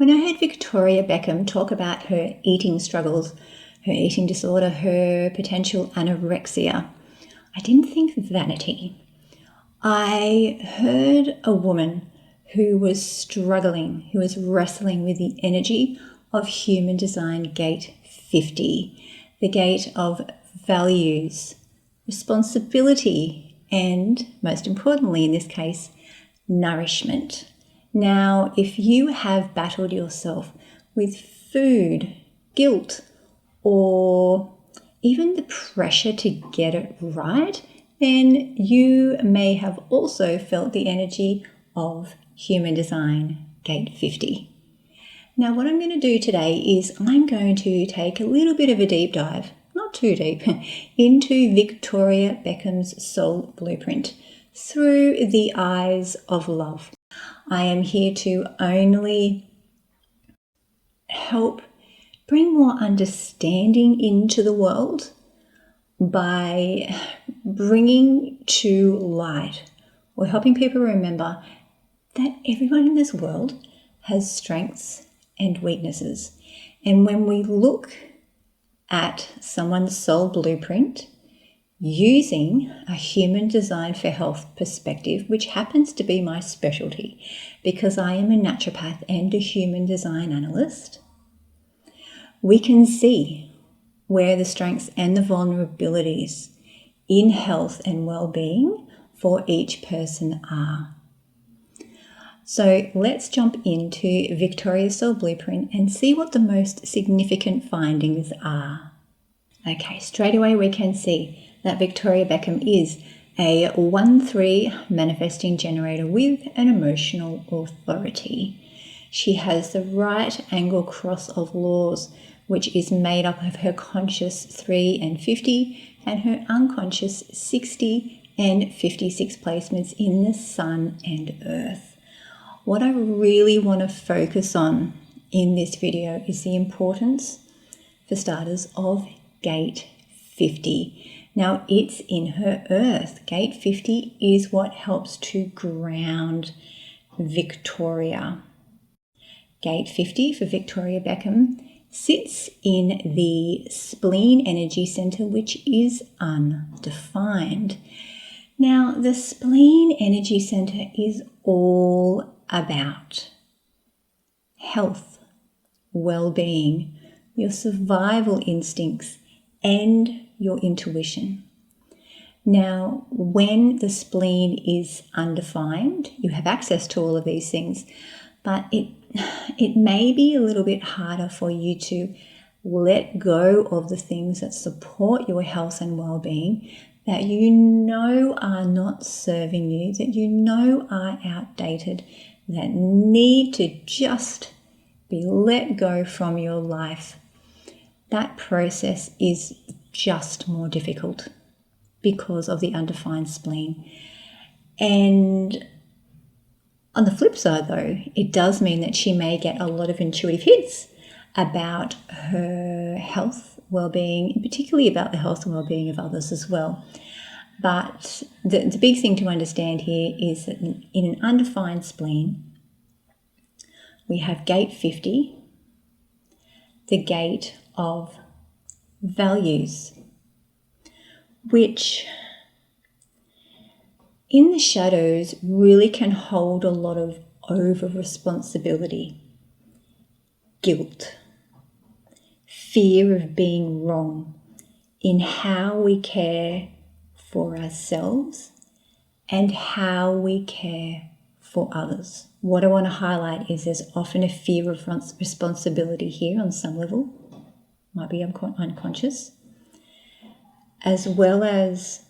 When I heard Victoria Beckham talk about her eating struggles, her eating disorder, her potential anorexia, I didn't think vanity. I heard a woman who was struggling, who was wrestling with the energy of Human Design Gate 50, the gate of values, responsibility, and most importantly in this case, nourishment. Now, if you have battled yourself with food, guilt, or even the pressure to get it right, then you may have also felt the energy of Human Design Gate 50. Now, what I'm going to do today is I'm going to take a little bit of a deep dive, not too deep, into Victoria Beckham's soul blueprint through the eyes of love. I am here to only help bring more understanding into the world by bringing to light or helping people remember that everyone in this world has strengths and weaknesses. And when we look at someone's soul blueprint using a Human Design for Health perspective, which happens to be my specialty because I am a naturopath and a human design analyst, we can see where the strengths and the vulnerabilities in health and well-being for each person are. So let's jump into Victoria's soul blueprint and see what the most significant findings are. Okay, straight away we can see that Victoria Beckham is a 1-3 manifesting generator with an emotional authority. She has the right angle cross of laws, which is made up of her conscious 3 and 50 and her unconscious 60 and 56 placements in the sun and earth. What I really want to focus on in this video is the importance, for starters, of Gate 50. Now, it's in her earth. Gate 50 is what helps to ground Victoria. Gate 50 for Victoria Beckham sits in the spleen energy center, which is undefined. Now, the spleen energy center is all about health, well-being, your survival instincts, and your intuition. Now, when the spleen is undefined, you have access to all of these things, but it may be a little bit harder for you to let go of the things that support your health and well-being, that you know are not serving you, that you know are outdated, that need to just be let go from your life. That process is just more difficult because of the undefined spleen. And on the flip side, though, it does mean that she may get a lot of intuitive hits about her health, well-being, and particularly about the health and well-being of others as well. But the big thing to understand here is that in an undefined spleen, we have Gate 50, the gate of values, which in the shadows really can hold a lot of over-responsibility, guilt, fear of being wrong in how we care for ourselves and how we care for others. What I want to highlight is there's often a fear of responsibility here on some level, might be unconscious, as well as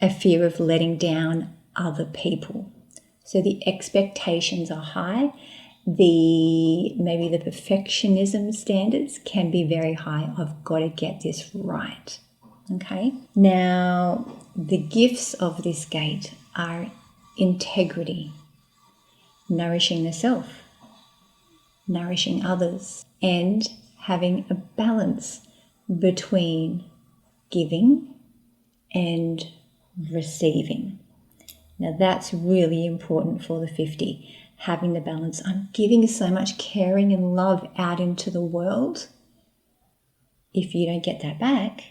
a fear of letting down other people. So the expectations are high. Maybe the perfectionism standards can be very high. I've got to get this right. Okay. Now, the gifts of this gate are integrity, nourishing the self, nourishing others, and having a balance between giving and receiving. Now that's really important for the 50. having the balance. I'm giving so much caring and love out into the world. If you don't get that back,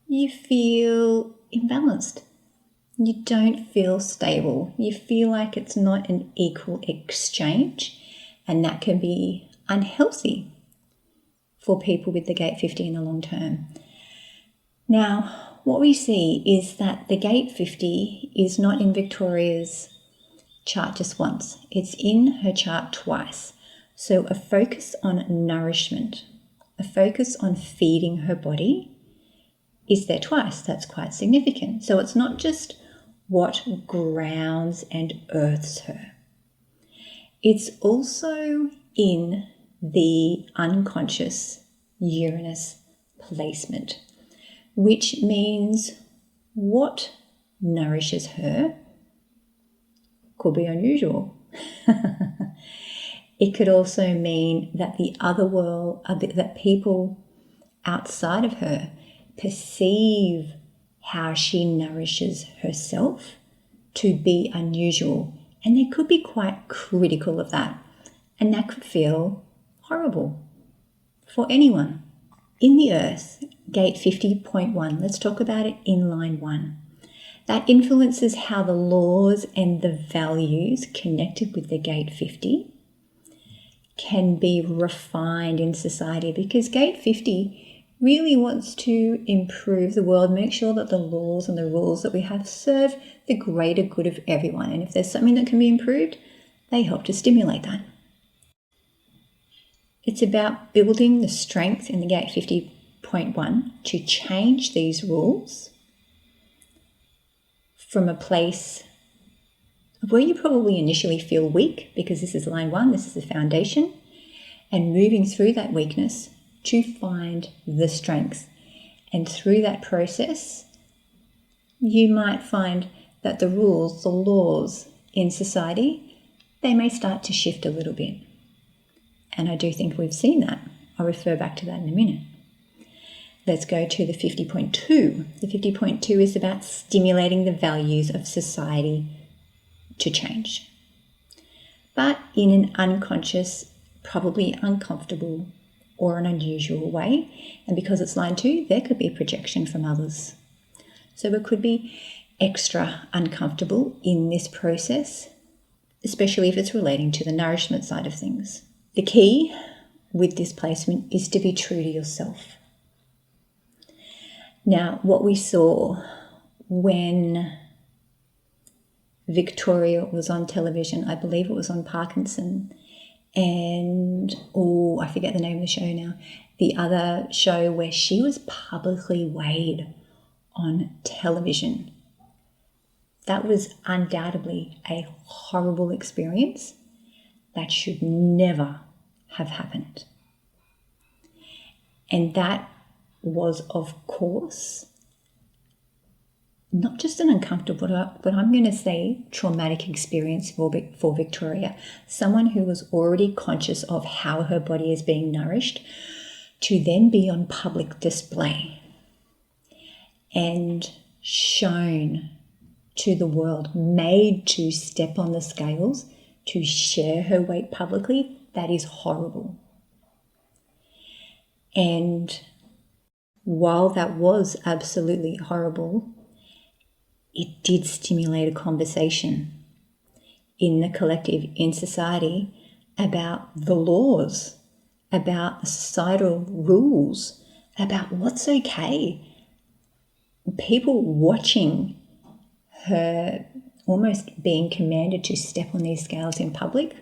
you feel imbalanced. You don't feel stable. You feel like it's not an equal exchange, and that can be unhealthy for people with the gate 50 in the long term. Now, what we see is that the gate 50 is not in Victoria's chart just once. It's in her chart twice. So a focus on nourishment, a focus on feeding her body is there twice. That's quite significant. So it's not just what grounds and earths her. It's also in the unconscious Uranus placement, which means what nourishes her could be unusual. It could also mean that the other world, that people outside of her perceive how she nourishes herself to be unusual, and they could be quite critical of that, and that could feel horrible for anyone. In the Earth, gate 50.1, let's talk about it in line 1. That influences how the laws and the values connected with the gate 50 can be refined in society, because gate 50 really wants to improve the world, make sure that the laws and the rules that we have serve the greater good of everyone. And if there's something that can be improved, they help to stimulate that. It's about building the strength in the gate 50.1 to change these rules from a place of where you probably initially feel weak, because this is line 1, this is the foundation, and moving through that weakness to find the strength. And through that process, you might find that the rules, the laws in society, they may start to shift a little bit. And I do think we've seen that. I'll refer back to that in a minute. Let's go to the 50.2. The 50.2 is about stimulating the values of society to change, but in an unconscious, probably uncomfortable or an unusual way. And because it's line 2, there could be a projection from others. So it could be extra uncomfortable in this process, especially if it's relating to the nourishment side of things. The key with this placement is to be true to yourself. Now, what we saw when Victoria was on television, I believe it was on Parkinson, and I forget the name of the show now, the other show where she was publicly weighed on television. That was undoubtedly a horrible experience that should never have happened. And that was, of course, not just an uncomfortable, but I'm going to say traumatic experience for Victoria. Someone who was already conscious of how her body is being nourished, to then be on public display and shown to the world, made to step on the scales, to share her weight publicly, that is horrible. And while that was absolutely horrible, it did stimulate a conversation in the collective, in society, about the laws, about the societal rules, about what's okay. People watching her almost being commanded to step on these scales in public.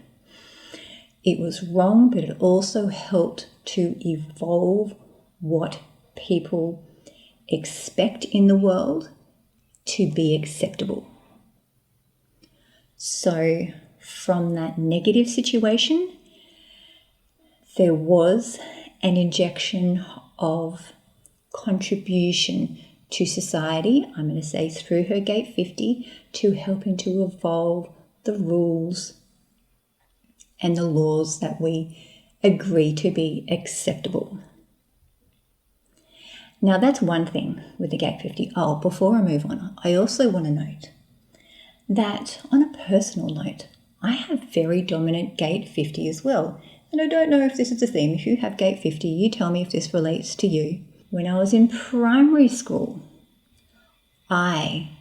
It was wrong, but it also helped to evolve what people expect in the world to be acceptable. So from that negative situation, there was an injection of contribution to society, I'm going to say through her gate 50, to helping to evolve the rules and the laws that we agree to be acceptable. Now that's one thing with the gate 50. Before I move on, I also want to note that on a personal note, I have very dominant gate 50 as well. And I don't know if this is a theme. If you have gate 50, you tell me if this relates to you. When I was in primary school, I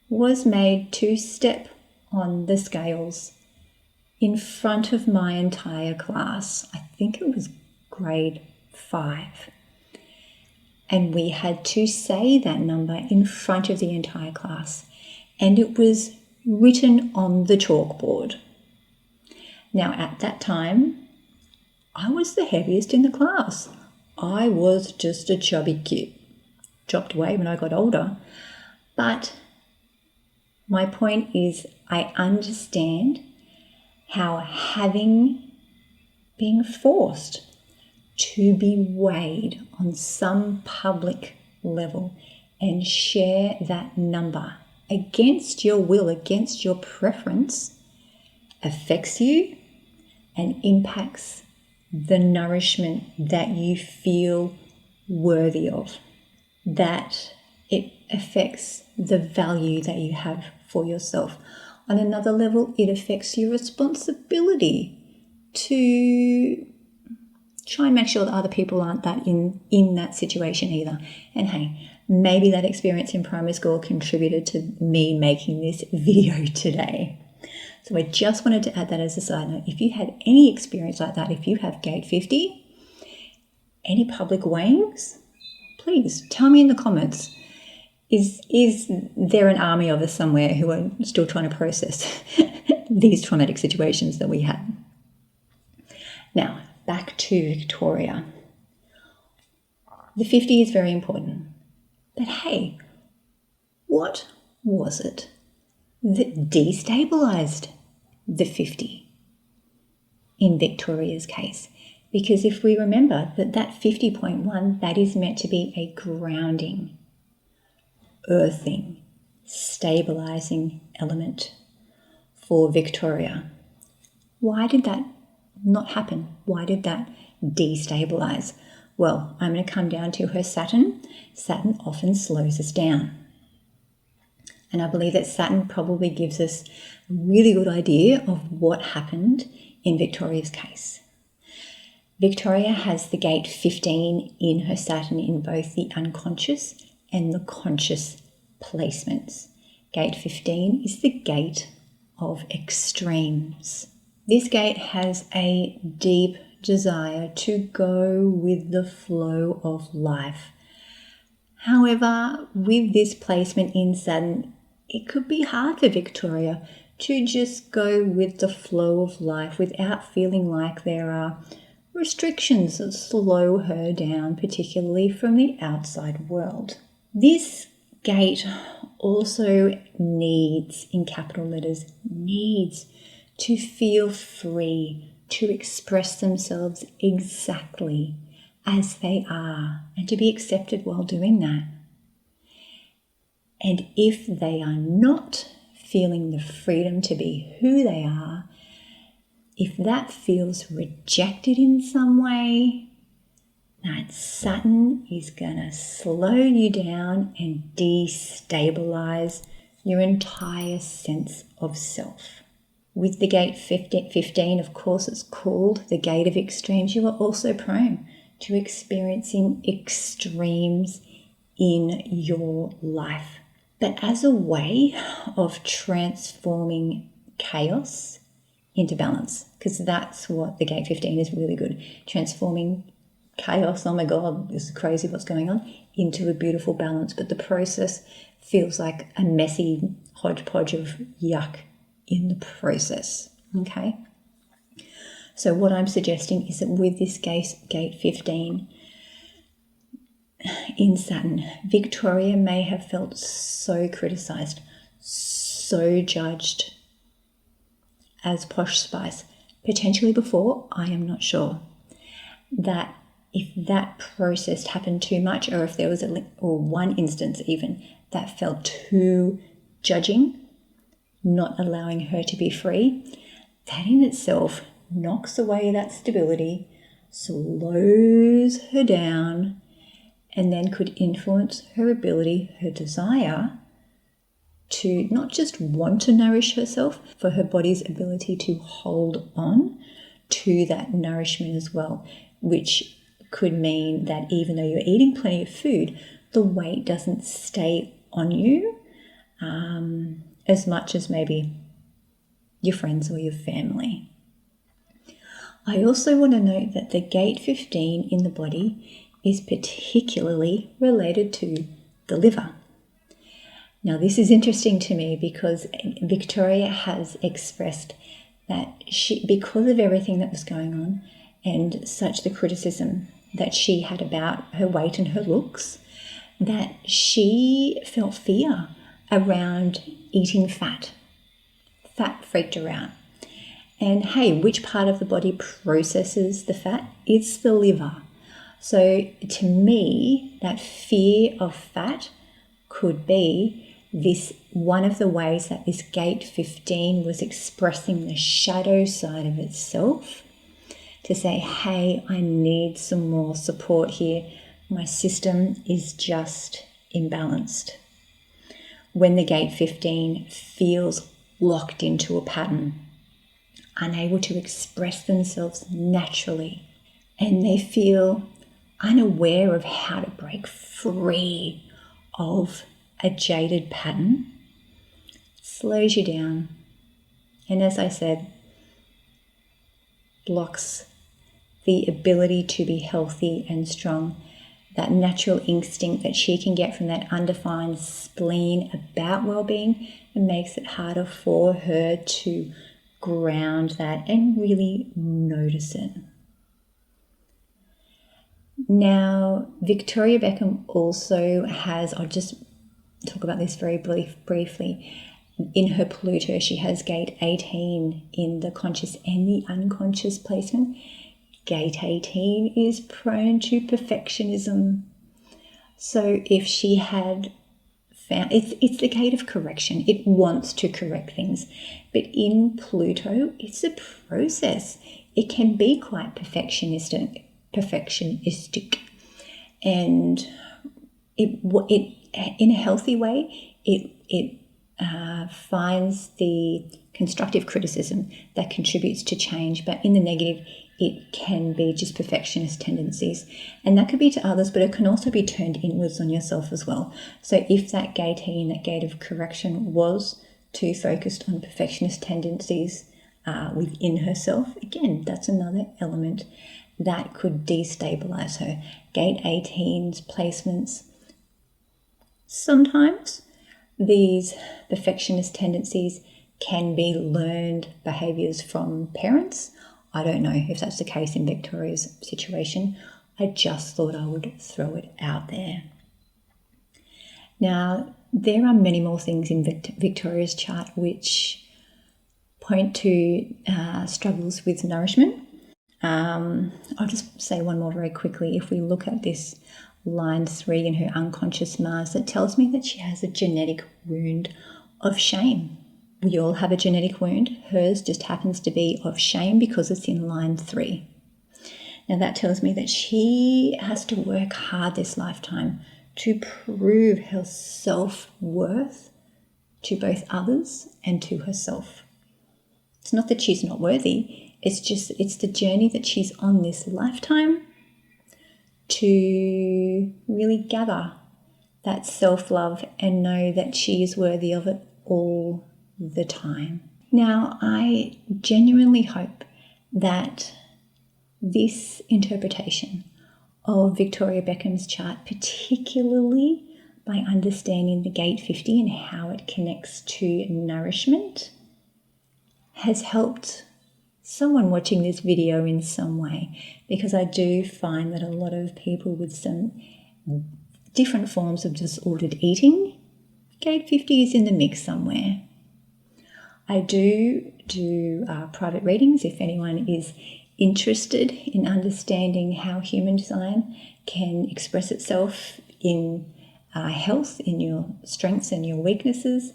was made to step on the scales in front of my entire class. I think it was grade 5. And we had to say that number in front of the entire class. And it was written on the chalkboard. Now, at that time, I was the heaviest in the class. I was just a chubby kid. Dropped away when I got older. But my point is, I understand how being forced to be weighed on some public level and share that number against your will, against your preference, affects you and impacts the nourishment that you feel worthy of, that it affects the value that you have for yourself. On another level, it affects your responsibility to try and make sure that other people aren't that in that situation either. And hey, maybe that experience in primary school contributed to me making this video today. So I just wanted to add that as a side note. If you had any experience like that, if you have gate 50, any public weighings, please tell me in the comments. Is there an army of us somewhere who are still trying to process these traumatic situations that we had? Now, back to Victoria. The 50 is very important. But hey, what was it that destabilized the 50 in Victoria's case? Because if we remember that 50.1, that is meant to be a grounding, earthing, stabilizing element for Victoria. Why did that not happen? Why did that destabilize? Well, I'm going to come down to her Saturn. Saturn often slows us down. And I believe that Saturn probably gives us a really good idea of what happened in Victoria's case. Victoria has the gate 15 in her Saturn in both the unconscious and the conscious placements. Gate 15 is the gate of extremes. This gate has a deep desire to go with the flow of life. However, with this placement in Saturn, it could be hard for Victoria to just go with the flow of life without feeling like there are restrictions that slow her down, particularly from the outside world. This gate also needs, in capital letters, needs to feel free to express themselves exactly as they are and to be accepted while doing that. And if they are not feeling the freedom to be who they are, if that feels rejected in some way, that Saturn is going to slow you down and destabilize your entire sense of self. With the gate 15, of course, it's called the gate of extremes. You are also prone to experiencing extremes in your life. But as a way of transforming chaos into balance, because that's what the gate 15 is really good, transforming chaos, oh my God, this is crazy what's going on, into a beautiful balance. But the process feels like a messy hodgepodge of yuck in the process, okay? So what I'm suggesting is that with this gate 15 in Saturn, Victoria may have felt so criticized, so judged as posh spice, potentially before, I am not sure, that if that process happened too much, or if there was one instance even that felt too judging, not allowing her to be free, that in itself knocks away that stability, slows her down, and then could influence her ability, her desire to not just want to nourish herself, for her body's ability to hold on to that nourishment as well, which could mean that even though you're eating plenty of food, the weight doesn't stay on you as much as maybe your friends or your family. I also want to note that the gate 15 in the body is particularly related to the liver. Now, this is interesting to me because Victoria has expressed that because of everything that was going on and such the criticism that she had about her weight and her looks, that she felt fear around eating fat. Fat freaked her out. And hey, which part of the body processes the fat? It's the liver. So to me, that fear of fat could be this one of the ways that this gate 15 was expressing the shadow side of itself, to say, hey, I need some more support here. My system is just imbalanced. When the gate 15 feels locked into a pattern, unable to express themselves naturally, and they feel unaware of how to break free of a jaded pattern, slows you down, and as I said, blocks the ability to be healthy and strong, that natural instinct that she can get from that undefined spleen about well-being, and makes it harder for her to ground that and really notice it. Now, Victoria Beckham also has, I'll just talk about this very briefly, in her Pluto, she has gate 18 in the conscious and the unconscious placement. Gate 18 is prone to perfectionism. So if she had found, it's the gate of correction. It wants to correct things. But in Pluto, it's a process. It can be quite perfectionistic. And it in a healthy way, it finds the constructive criticism that contributes to change, but in the negative, it can be just perfectionist tendencies. And that could be to others, but it can also be turned inwards on yourself as well. So if that gate 18, that gate of correction, was too focused on perfectionist tendencies within herself, again, that's another element that could destabilize her. Gate 18's placements, sometimes these perfectionist tendencies can be learned behaviors from parents. I don't know if that's the case in Victoria's situation. I just thought I would throw it out there. Now, there are many more things in Victoria's chart which point to struggles with nourishment. I'll just say one more very quickly. If we look at this line 3 in her unconscious Mars, it tells me that she has a genetic wound of shame. We all have a genetic wound. Hers just happens to be of shame because it's in line 3. Now that tells me that she has to work hard this lifetime to prove her self-worth to both others and to herself. It's not that she's not worthy. It's the journey that she's on this lifetime to really gather that self-love and know that she is worthy of it all the time. Now, I genuinely hope that this interpretation of Victoria Beckham's chart, particularly by understanding the gate 50 and how it connects to nourishment, has helped someone watching this video in some way, because I do find that a lot of people with some different forms of disordered eating, gate 50 is in the mix somewhere. I do private readings if anyone is interested in understanding how human design can express itself in health, in your strengths and your weaknesses.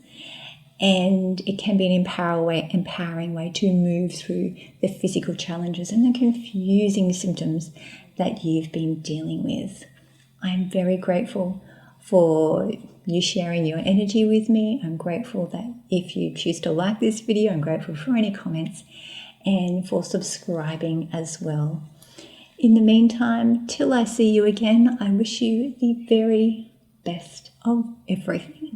And it can be an empowering way to move through the physical challenges and the confusing symptoms that you've been dealing with. I'm very grateful for you sharing your energy with me. I'm grateful that if you choose to like this video, I'm grateful for any comments and for subscribing as well. In the meantime, till I see you again, I wish you the very best of everything.